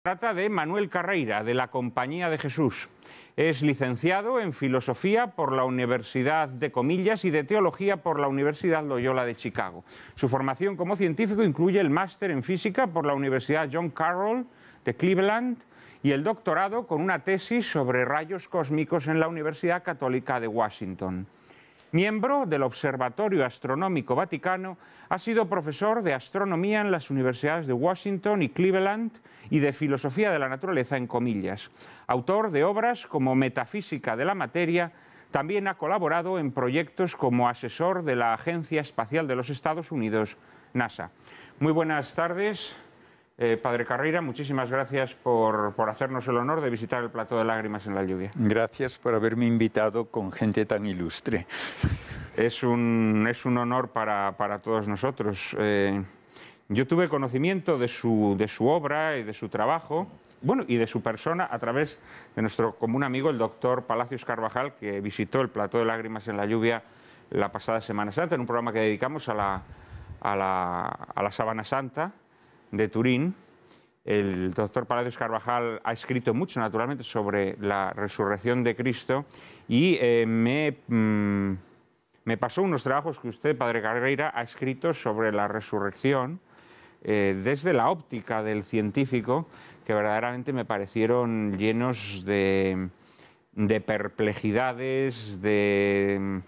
Trata de Manuel Carreira, de la Compañía de Jesús. Es licenciado en Filosofía por la Universidad de Comillas y de Teología por la Universidad Loyola de Chicago. Su formación como científico incluye el máster en Física por la Universidad John Carroll de Cleveland y el doctorado con una tesis sobre rayos cósmicos en la Universidad Católica de Washington. Miembro del Observatorio Astronómico Vaticano, ha sido profesor de astronomía en las universidades de Washington y Cleveland y de filosofía de la naturaleza en Comillas. Autor de obras como Metafísica de la materia, también ha colaborado en proyectos como asesor de la Agencia Espacial de los Estados Unidos, NASA. Muy buenas tardes. Padre Carreira, muchísimas gracias por hacernos el honor de visitar el Plató de Lágrimas en la Lluvia. Gracias por haberme invitado con gente tan ilustre. Es un honor para todos nosotros. Yo tuve conocimiento de su obra y de su trabajo, bueno, y de su persona a través de nuestro común amigo, el doctor Palacios Carvajal, que visitó el Plató de Lágrimas en la Lluvia la pasada Semana Santa, en un programa que dedicamos a la Sábana Santa de Turín. El doctor Palacios Carvajal ha escrito mucho, naturalmente, sobre la resurrección de Cristo y me pasó unos trabajos que usted, Padre Carreira, ha escrito sobre la resurrección desde la óptica del científico, que verdaderamente me parecieron llenos de perplejidades, de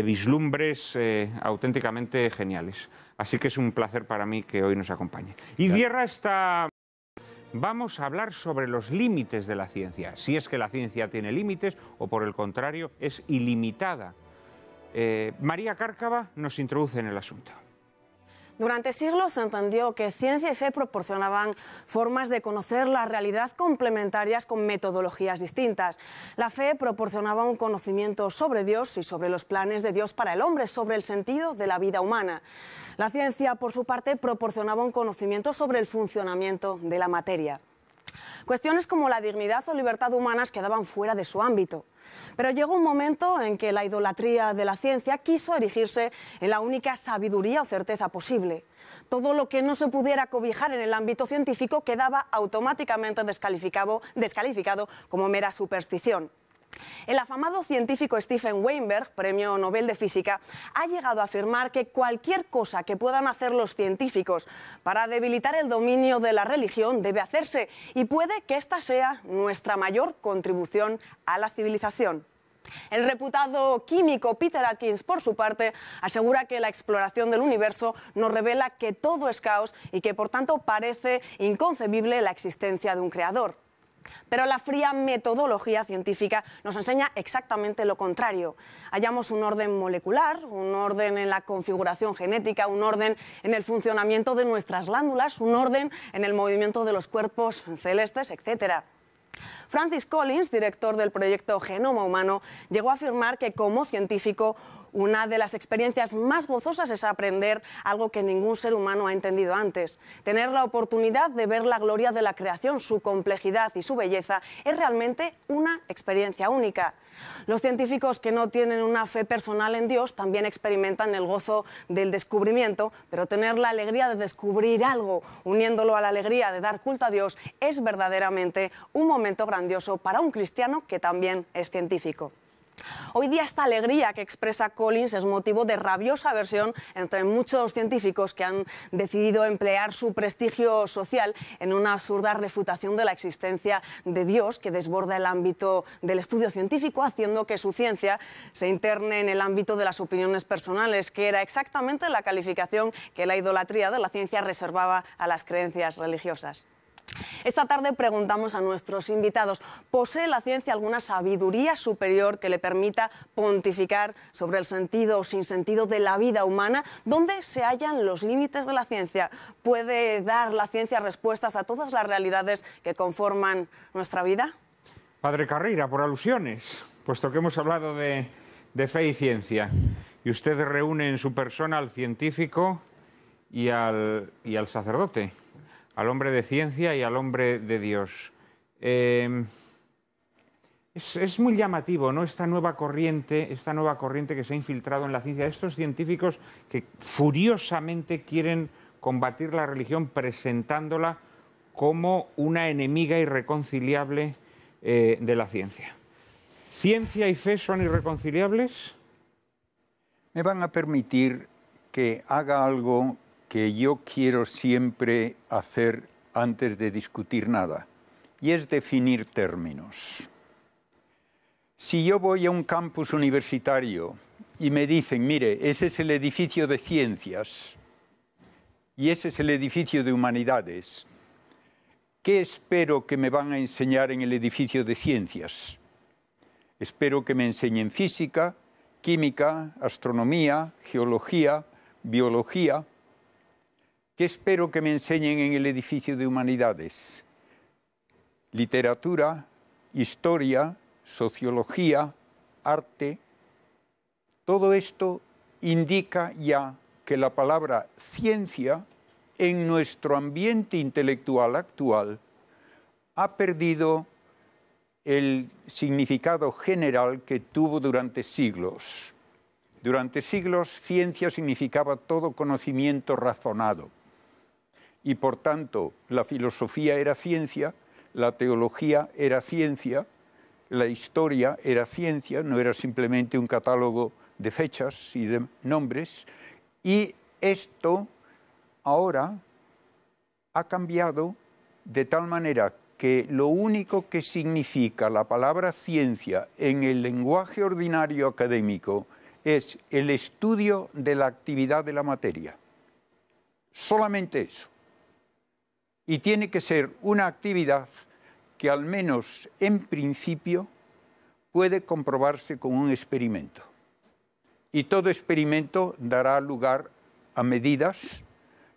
vislumbres auténticamente geniales. Así que es un placer para mí que hoy nos acompañe. Y cierra esta... Vamos a hablar sobre los límites de la ciencia, si es que la ciencia tiene límites o por el contrario es ilimitada. María Cárcava nos introduce en el asunto. Durante siglos se entendió que ciencia y fe proporcionaban formas de conocer la realidad complementarias con metodologías distintas. La fe proporcionaba un conocimiento sobre Dios y sobre los planes de Dios para el hombre, sobre el sentido de la vida humana. La ciencia, por su parte, proporcionaba un conocimiento sobre el funcionamiento de la materia. Cuestiones como la dignidad o libertad humanas quedaban fuera de su ámbito. Pero llegó un momento en que la idolatría de la ciencia quiso erigirse en la única sabiduría o certeza posible. Todo lo que no se pudiera cobijar en el ámbito científico quedaba automáticamente descalificado como mera superstición. El afamado científico Stephen Weinberg, premio Nobel de Física, ha llegado a afirmar que cualquier cosa que puedan hacer los científicos para debilitar el dominio de la religión debe hacerse, y puede que esta sea nuestra mayor contribución a la civilización. El reputado químico Peter Atkins, por su parte, asegura que la exploración del universo nos revela que todo es caos y que, por tanto, parece inconcebible la existencia de un creador. Pero la fría metodología científica nos enseña exactamente lo contrario. Hallamos un orden molecular, un orden en la configuración genética, un orden en el funcionamiento de nuestras glándulas, un orden en el movimiento de los cuerpos celestes, etc. Francis Collins, director del proyecto Genoma Humano, llegó a afirmar que como científico una de las experiencias más gozosas es aprender algo que ningún ser humano ha entendido antes. Tener la oportunidad de ver la gloria de la creación, su complejidad y su belleza es realmente una experiencia única. Los científicos que no tienen una fe personal en Dios también experimentan el gozo del descubrimiento, pero tener la alegría de descubrir algo, uniéndolo a la alegría de dar culto a Dios, es verdaderamente un momento grandioso para un cristiano que también es científico. Hoy día esta alegría que expresa Collins es motivo de rabiosa aversión entre muchos científicos que han decidido emplear su prestigio social en una absurda refutación de la existencia de Dios que desborda el ámbito del estudio científico, haciendo que su ciencia se interne en el ámbito de las opiniones personales, que era exactamente la calificación que la idolatría de la ciencia reservaba a las creencias religiosas. Esta tarde preguntamos a nuestros invitados, ¿posee la ciencia alguna sabiduría superior que le permita pontificar sobre el sentido o sinsentido de la vida humana? ¿Dónde se hallan los límites de la ciencia? ¿Puede dar la ciencia respuestas a todas las realidades que conforman nuestra vida? Padre Carreira, por alusiones, puesto que hemos hablado de fe y ciencia, y usted reúne en su persona al científico y al sacerdote, al hombre de ciencia y al hombre de Dios. Es muy llamativo, ¿no?, esta nueva corriente que se ha infiltrado en la ciencia, estos científicos que furiosamente quieren combatir la religión presentándola como una enemiga irreconciliable de la ciencia. ¿Ciencia y fe son irreconciliables? Me van a permitir que haga algo que yo quiero siempre hacer antes de discutir nada, y es definir términos. Si yo voy a un campus universitario y me dicen, mire, ese es el edificio de ciencias y ese es el edificio de humanidades, ¿qué espero que me van a enseñar en el edificio de ciencias? Espero que me enseñen física, química, astronomía, geología, biología. ¿Qué espero que me enseñen en el edificio de humanidades? Literatura, historia, sociología, arte. Todo esto indica ya que la palabra ciencia en nuestro ambiente intelectual actual ha perdido el significado general que tuvo durante siglos. Durante siglos, ciencia significaba todo conocimiento razonado. Y por tanto, la filosofía era ciencia, la teología era ciencia, la historia era ciencia, no era simplemente un catálogo de fechas y de nombres. Y esto ahora ha cambiado de tal manera que lo único que significa la palabra ciencia en el lenguaje ordinario académico es el estudio de la actividad de la materia. Solamente eso. Y tiene que ser una actividad que al menos en principio puede comprobarse con un experimento. Y todo experimento dará lugar a medidas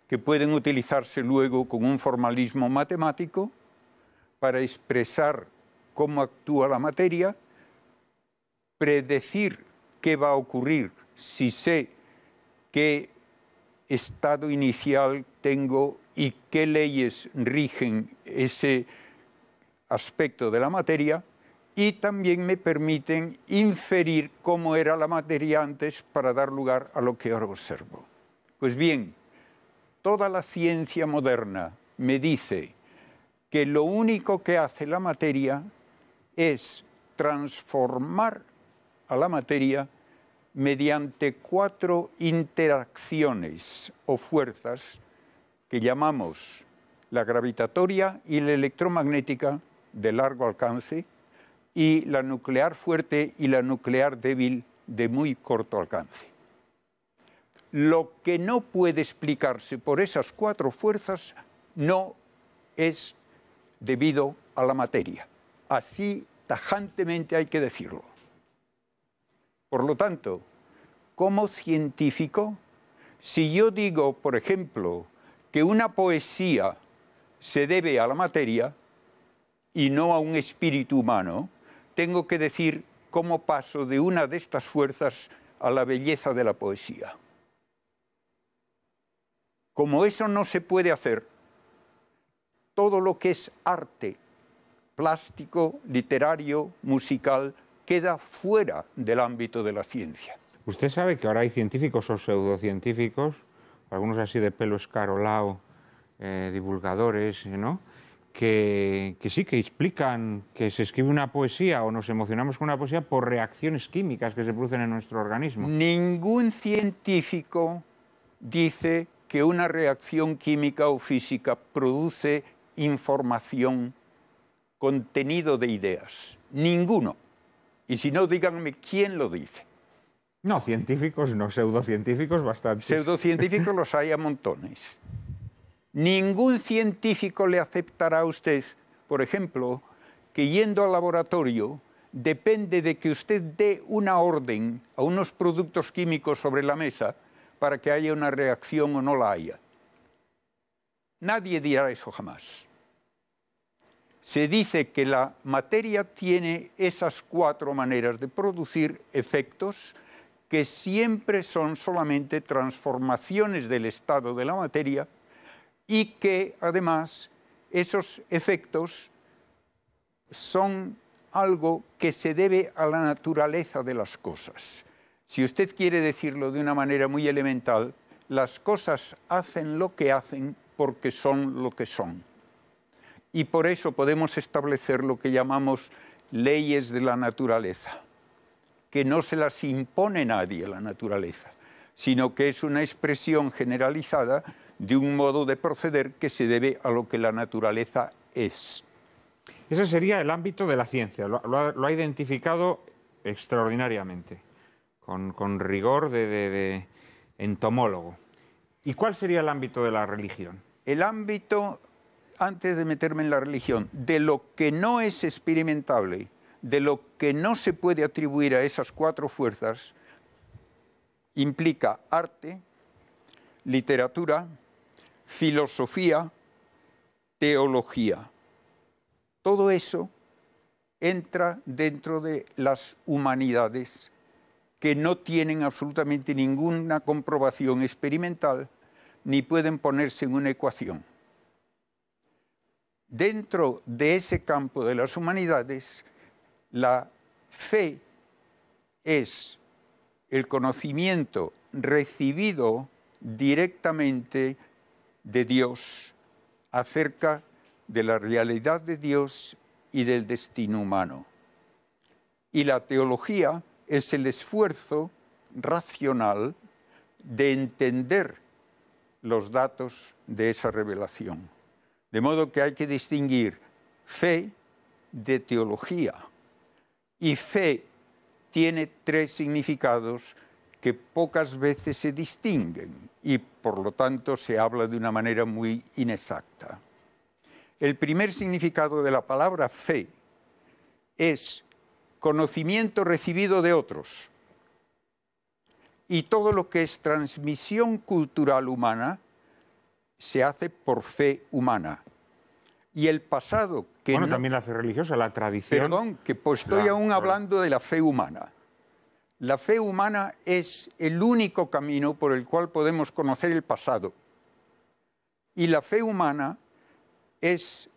que pueden utilizarse luego con un formalismo matemático para expresar cómo actúa la materia, predecir qué va a ocurrir si sé qué estado inicial tengo y qué leyes rigen ese aspecto de la materia, y también me permiten inferir cómo era la materia antes para dar lugar a lo que ahora observo. Pues bien, toda la ciencia moderna me dice que lo único que hace la materia es transformar a la materia mediante 4 interacciones o fuerzas que llamamos la gravitatoria y la electromagnética de largo alcance y la nuclear fuerte y la nuclear débil de muy corto alcance. Lo que no puede explicarse por esas 4 fuerzas no es debido a la materia. Así tajantemente hay que decirlo. Por lo tanto, como científico, si yo digo, por ejemplo, que una poesía se debe a la materia y no a un espíritu humano, tengo que decir cómo paso de una de estas fuerzas a la belleza de la poesía. Como eso no se puede hacer, todo lo que es arte, plástico, literario, musical, queda fuera del ámbito de la ciencia. Usted sabe que ahora hay científicos o pseudocientíficos, algunos así de pelo escarolao, divulgadores, ¿no?, que sí, que explican que se escribe una poesía o nos emocionamos con una poesía por reacciones químicas que se producen en nuestro organismo. Ningún científico dice que una reacción química o física produce información, contenido de ideas. Ninguno. Y si no, díganme quién lo dice. No, científicos no, pseudocientíficos bastantes. Pseudocientíficos los hay a montones. Ningún científico le aceptará a usted, por ejemplo, que yendo al laboratorio depende de que usted dé una orden a unos productos químicos sobre la mesa para que haya una reacción o no la haya. Nadie dirá eso jamás. Se dice que la materia tiene esas 4 maneras de producir efectos que siempre son solamente transformaciones del estado de la materia y que además esos efectos son algo que se debe a la naturaleza de las cosas. Si usted quiere decirlo de una manera muy elemental, las cosas hacen lo que hacen porque son lo que son. y por eso podemos establecer lo que llamamos leyes de la naturaleza, que no se las impone nadie a la naturaleza, sino que es una expresión generalizada de un modo de proceder que se debe a lo que la naturaleza es. Ese sería el ámbito de la ciencia, lo ha identificado extraordinariamente, con rigor de entomólogo. ¿Y cuál sería el ámbito de la religión? El ámbito, antes de meterme en la religión, de lo que no es experimentable, de lo que no se puede atribuir a esas cuatro fuerzas, implica arte, literatura, filosofía, teología. Todo eso entra dentro de las humanidades que no tienen absolutamente ninguna comprobación experimental ni pueden ponerse en una ecuación. Dentro de ese campo de las humanidades, la fe es el conocimiento recibido directamente de Dios acerca de la realidad de Dios y del destino humano. Y la teología es el esfuerzo racional de entender los datos de esa revelación. De modo que hay que distinguir fe de teología. Y fe tiene tres significados que pocas veces se distinguen y por lo tanto se habla de una manera muy inexacta. El primer significado de la palabra fe es conocimiento recibido de otros. Y todo lo que es transmisión cultural humana se hace por fe humana. Y el pasado que bueno, también la fe religiosa, la tradición. Perdón, que pues estoy aún hablando de la fe humana. La fe humana es el único camino por el cual podemos conocer el pasado. Y la fe humana es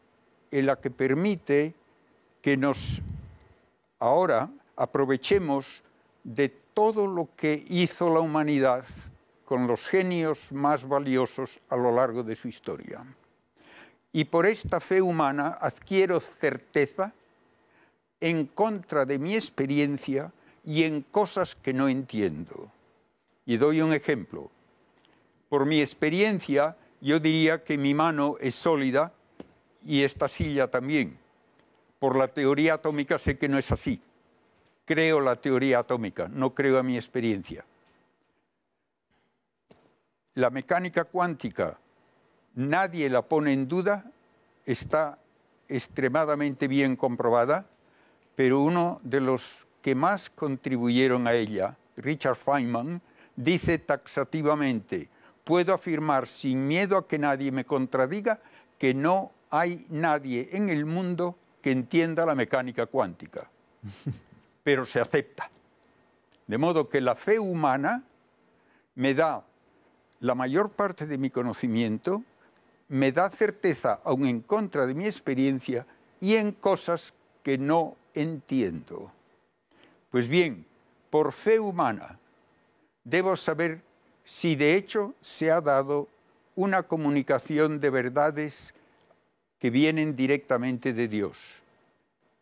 la que permite que nos ahora aprovechemos de todo lo que hizo la humanidad con los genios más valiosos a lo largo de su historia. Y por esta fe humana adquiero certeza en contra de mi experiencia y en cosas que no entiendo. Y doy un ejemplo. Por mi experiencia, yo diría que mi mano es sólida y esta silla también. Por la teoría atómica sé que no es así. Creo la teoría atómica, no creo a mi experiencia. La mecánica cuántica, nadie la pone en duda, está extremadamente bien comprobada, pero uno de los que más contribuyeron a ella, Richard Feynman, dice taxativamente: puedo afirmar sin miedo a que nadie me contradiga que no hay nadie en el mundo que entienda la mecánica cuántica, pero se acepta. De modo que la fe humana me da la mayor parte de mi conocimiento, me da certeza aún en contra de mi experiencia y en cosas que no entiendo. Pues bien, por fe humana debo saber si de hecho se ha dado una comunicación de verdades que vienen directamente de Dios.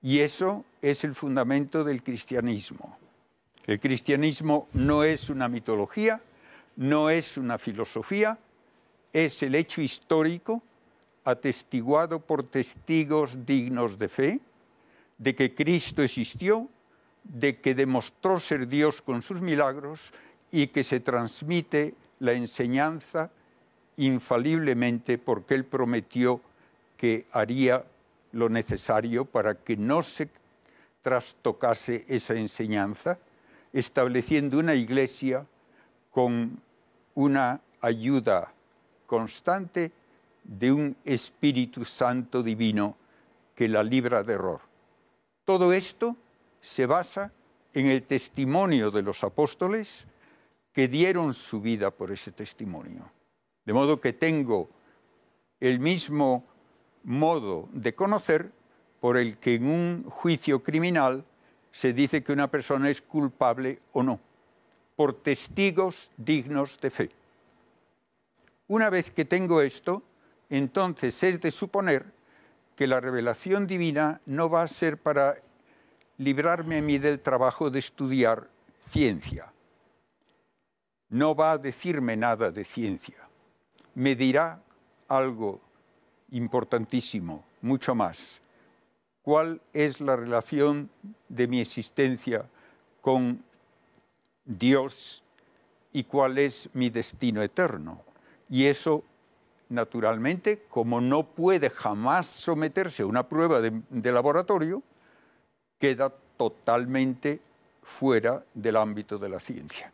Y eso es el fundamento del cristianismo. El cristianismo no es una mitología, no es una filosofía, es el hecho histórico atestiguado por testigos dignos de fe, de que Cristo existió, de que demostró ser Dios con sus milagros y que se transmite la enseñanza infaliblemente porque Él prometió que haría lo necesario para que no se trastocase esa enseñanza, estableciendo una iglesia con una ayuda constante de un Espíritu Santo divino que la libra de error. Todo esto se basa en el testimonio de los apóstoles que dieron su vida por ese testimonio. De modo que tengo el mismo modo de conocer por el que en un juicio criminal se dice que una persona es culpable o no, por testigos dignos de fe. Una vez que tengo esto, entonces es de suponer que la revelación divina no va a ser para librarme a mí del trabajo de estudiar ciencia. No va a decirme nada de ciencia. Me dirá algo importantísimo, mucho más. ¿Cuál es la relación de mi existencia con Dios y cuál es mi destino eterno? Y eso, naturalmente, como no puede jamás someterse a una prueba de laboratorio, queda totalmente fuera del ámbito de la ciencia.